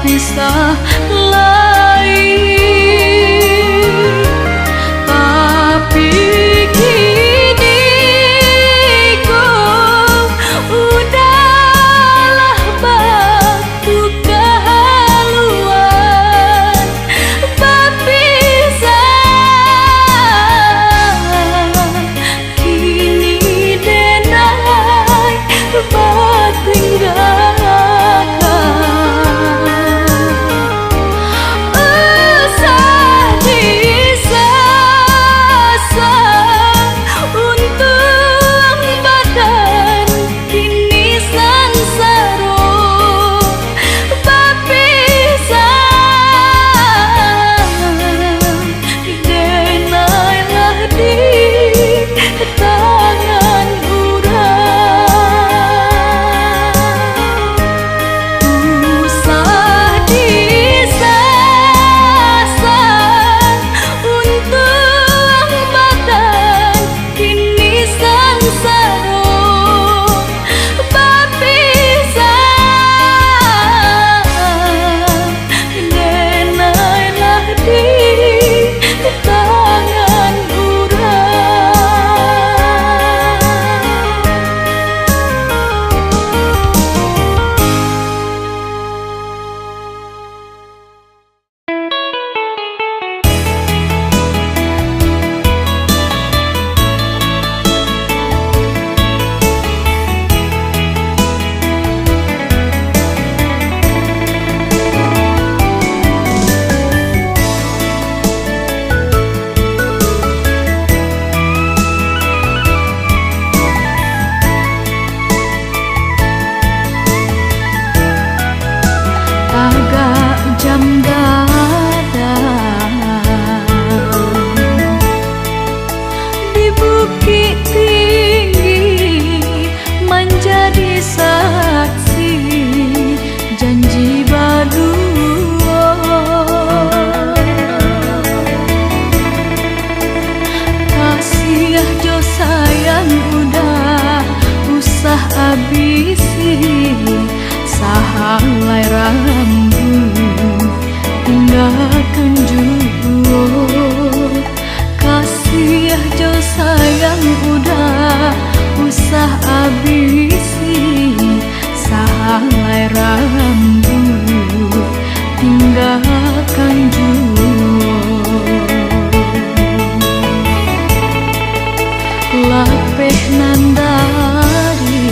pisah lain. Tapi kini ku udahlah batu kehaluan berpisah. Kini denai bertinggalkan. Usah disasar untung badan kini sangsara berpisah. Denailah di tangan usah disasar untung badan kini sangsara berpisah. Denailah di tangan agak jam gadang di bukit tinggi menjadi saksi janji berdua. Kasih jo sayang udah usah habisi sahalai rambut tinggalkan jua. Kasih jo sayang udah usah habisi sahalai rambut tinggalkan jua. Lapeh nandari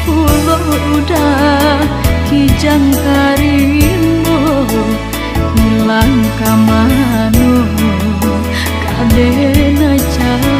kulo udah kijang karimbo hilang kamano kadena cari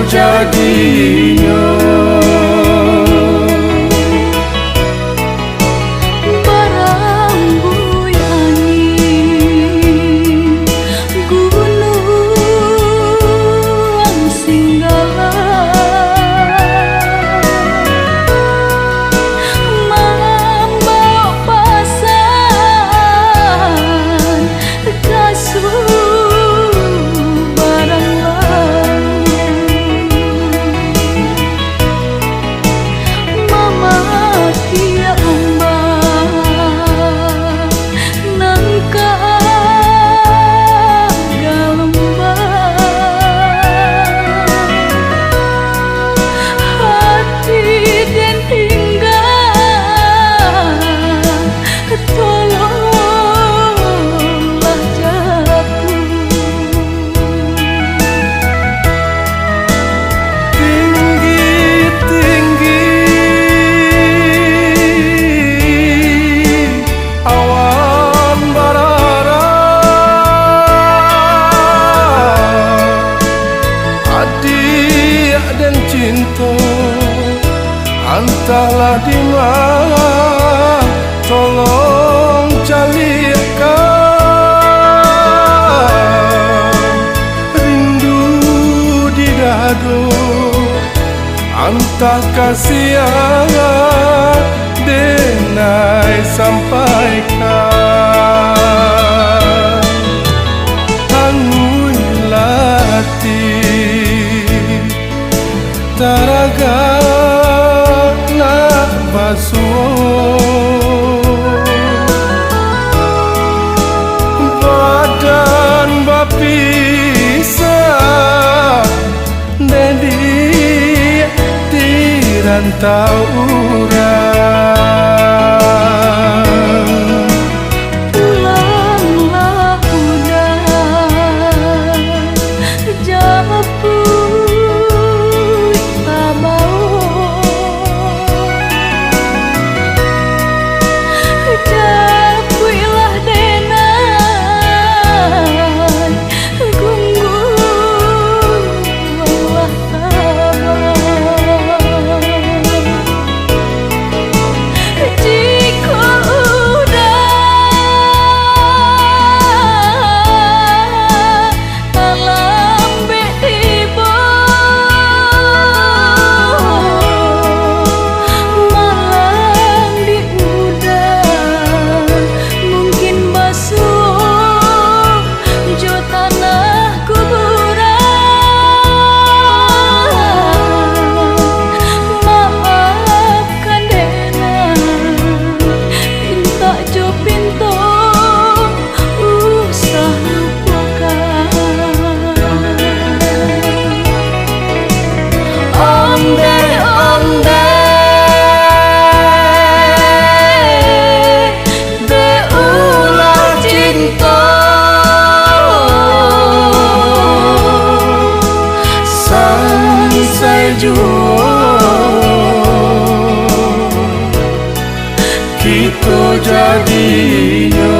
jadinya. Entahlah di mana, tolong calikan rindu di dado. Entah kasihan denai sampaikan. Angui latih taraga badan bapisah dedi dirantau urang. Pulanglah udah japui tabau. Japuilah denai gunggulah tabah. Jika udah alam tiba malam di udah mungkin basuh jo tanah kuburan. Maafkan dena pinta jo pintu usah lupakan. Onde ulah cinta Sansai jua kita jadinya.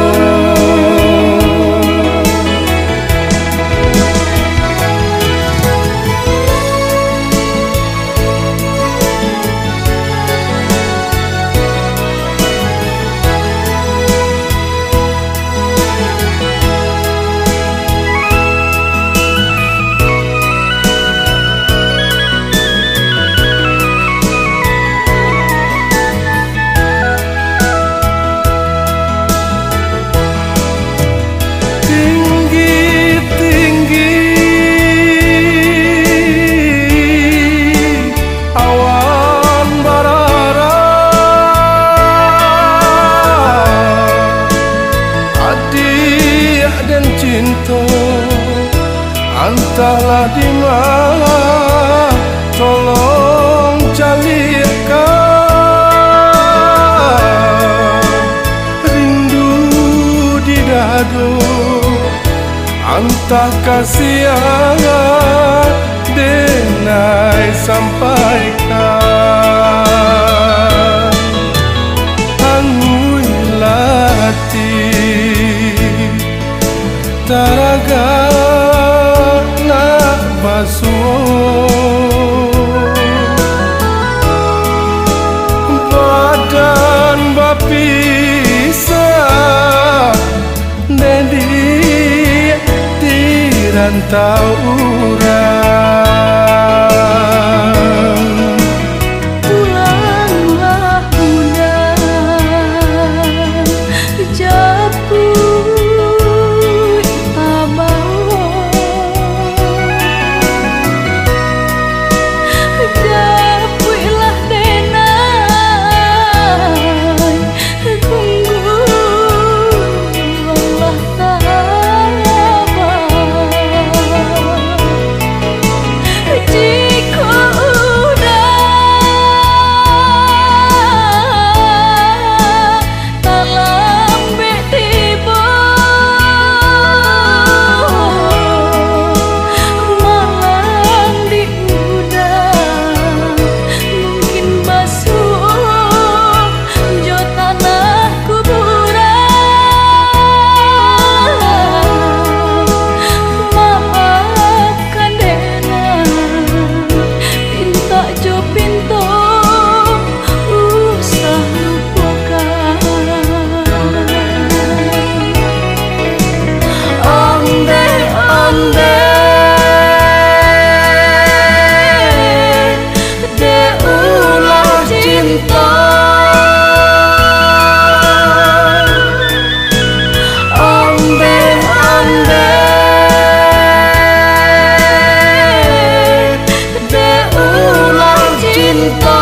Entahlah di mana, tolong calikan rindu di dado. Entah kasihan denai sampaikan. Angui latih taraga basuh bisa Dedi tirantau urang Pulanglah bunda Japui tabau Japuilah denai Tunggu Allah tabah Jika udah talam tiba malam di udang mungkin basuh jo tanah kuburan maafkan dena pinta jo pintu usah lupakan onde de ulah cinta onde de ulah cinta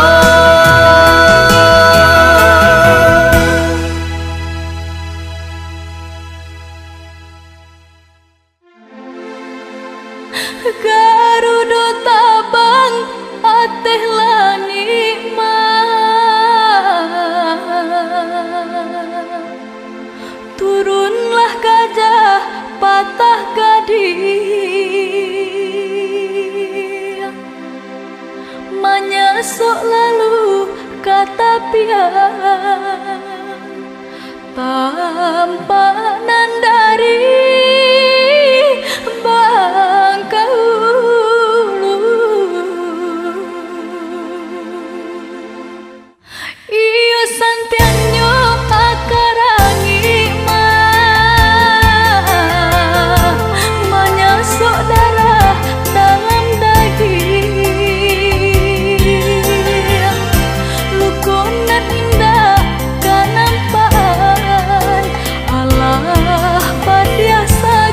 Garuda tabang ateh lanikmat Turunlah gajah patah gading Menyesok lalu kata pian tanpa nandari Bangkaulu Iyo santianyo akarangi mah Menyesok darah dalam daging Lukunan indah kanampaan Allah padiasa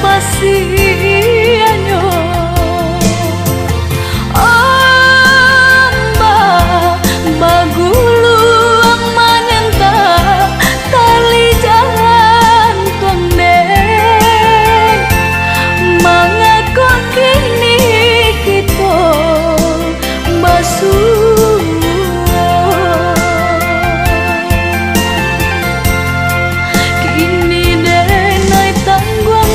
pasianyo amba baguluang manenta tali jalan tuang mengaku kini kita basuh kini denai tanggung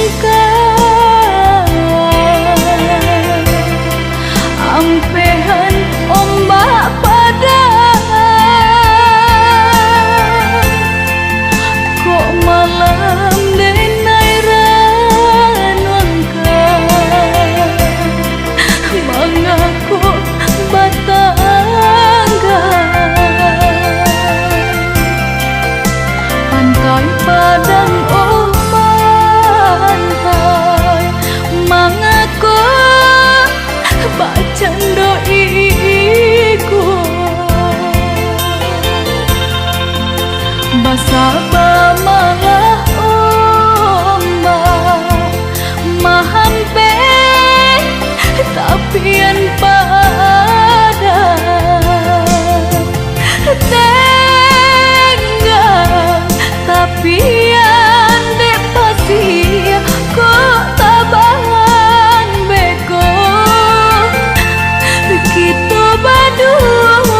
ampehan ombak pada kok malam denai ranwangka mengaku batangga pantai padang oh pantai mengaku bacan doiku basaba malah ombak mahampe tapian pada tenggang tapian dek pasia kok tabahan beko begitu badungan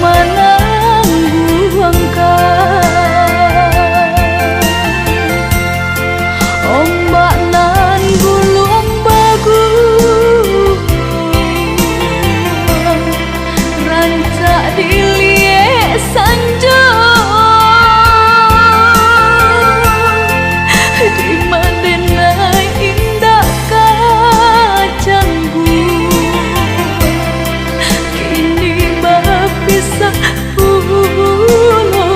menangguangkan ombak nan gulung bagus rancak diliek sanjo di madenai indah kacanggu kini berpisah pulau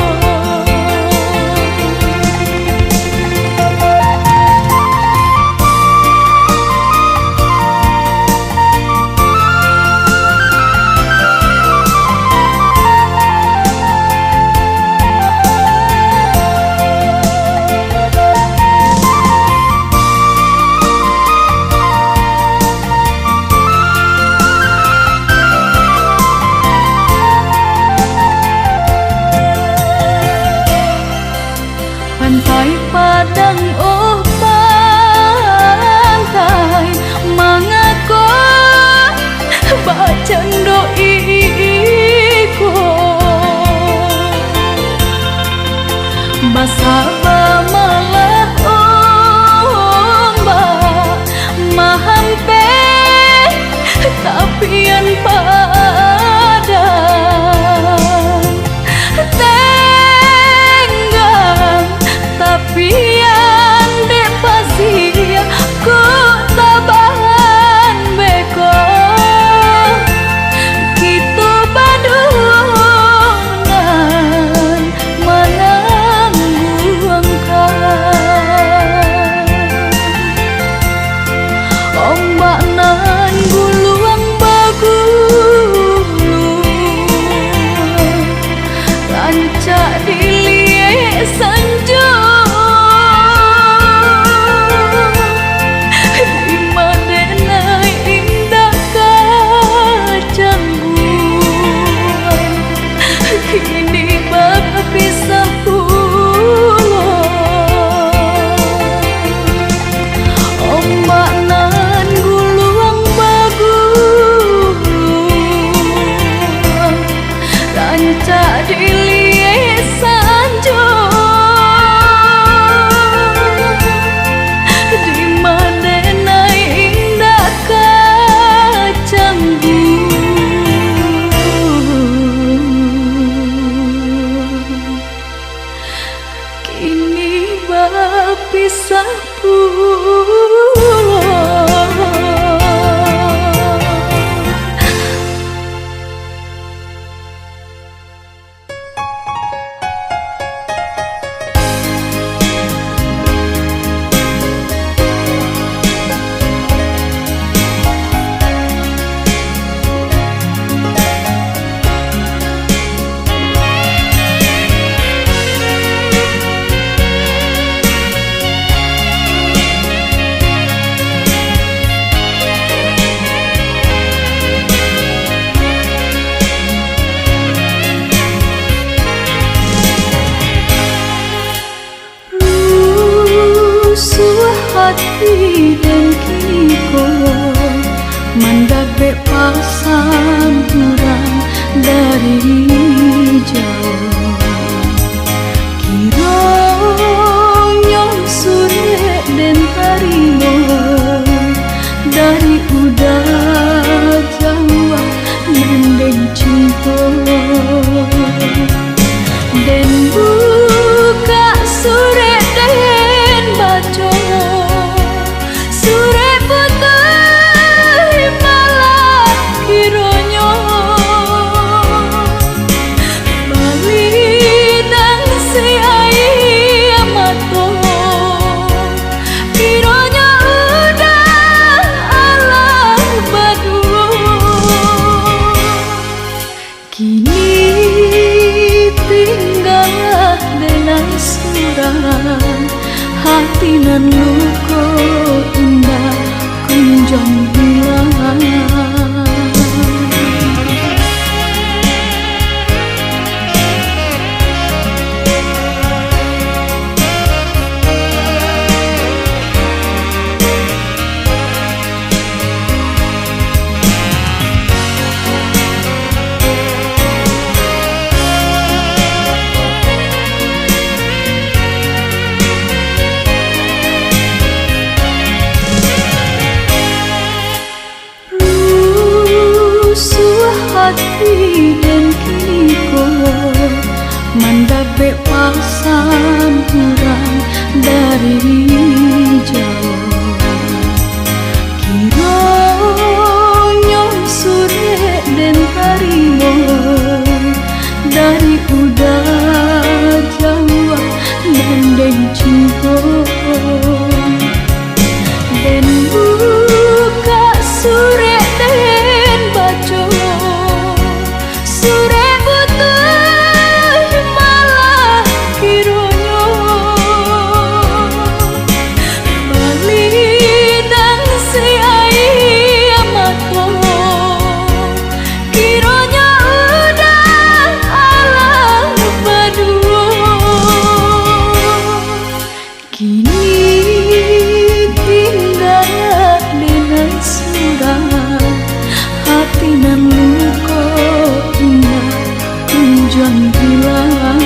pantai padang oh pantai mengaku bacan doiku basaba malah ombak mahampe tapian padang tenggang tapian dek pasia kok tabahan beko gitu badungan menangguangkan ombak nan guluang bagus rancak diliek sanjo di madenai indah kacangguan kini berpisah pulau ombak nan guluang bagus rancak diliek sanjo di madenai indah kacangguan kini berpisah pulau hati dan kiko mandabe pasan kurang dari jauh kiranya sore dan tarimo dari udara Jawa nandeng cinta dan buka sore dan baca sore putih malah kiranya bali nang siai amato kiranya udah alah badu kini tinggal dengan surang hati nan luka indah kunjung hilang. Hati dan kiko mandabe pasan kurang dari jauh kiranya sore dan tarimo dari udara Jawa nandeng cinta dan buka sore dan baca sore putih malah kiranya bali nang siai amato kiranya udah alah berdua kini tinggal dengan surang hati nan luka indah kunjung hilang.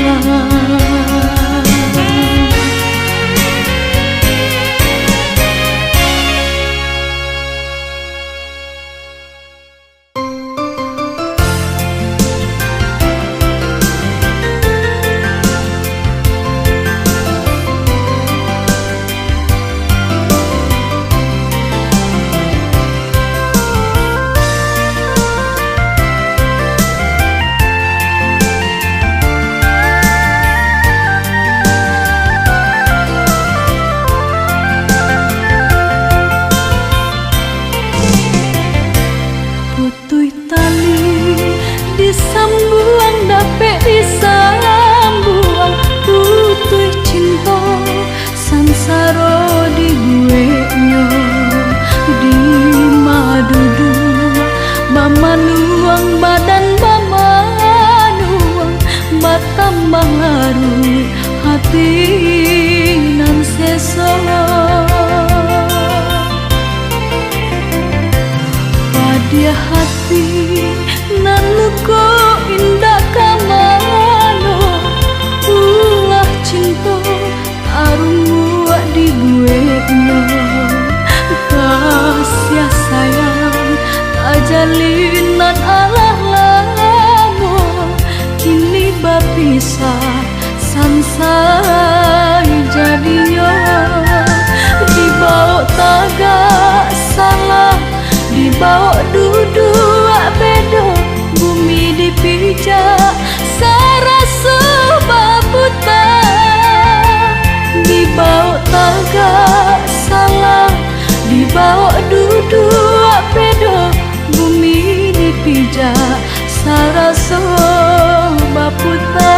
Putuh tali disambuang dapet disambuang putuh cinta sansaro di gue nyo di madudu bamanuang badan bamanuang batambah haru hati nan seso dia hati nan luka indah kamano ulah cinta arung di gue nyo kasih sayang tajalinan alah lamo kini bapisah sansai jadinya dibawa tagak salah dibawa duduk bedo bumi dipijak sarasa babuta dibawa tagak salah dibawa duduk bedo bumi dipijak sarasa babuta.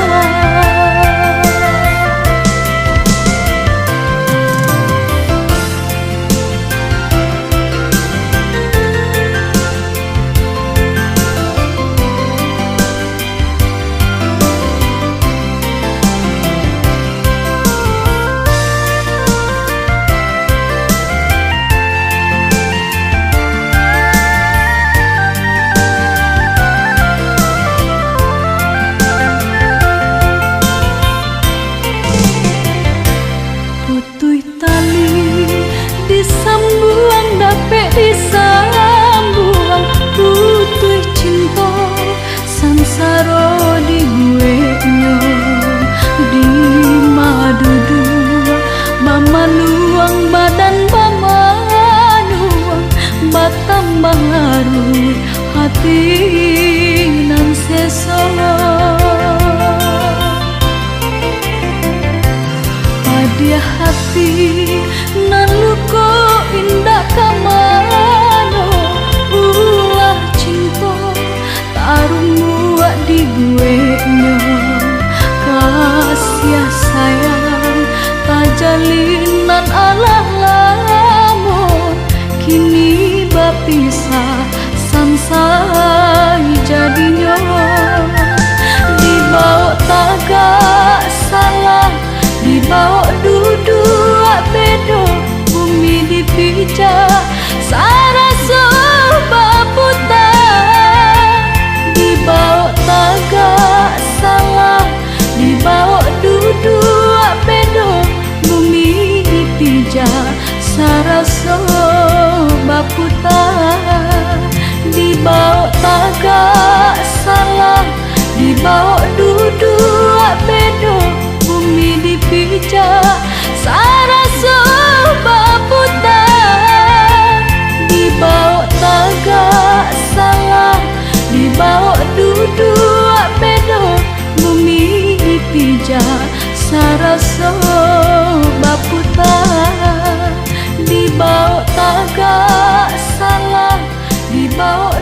nan seso Padia hati nan luko indah kamano ulah cinta tarung muak di gue nyo kasih sayang tajalinan alah lamun kini bapisah sansai jadinya dibawa tagak salah dibawa duduk bedo bumi dipijak saraso baputa dibawa tagak salah dibawa duduk bedo bumi dipijak saraso baputa dibawa tagak salah dibawa duduk bedo bumi dipijak saraso baputa dibawa tagak salah dibawa duduk bedo bumi dipijak saraso baputa dibawa tagak salah dibawa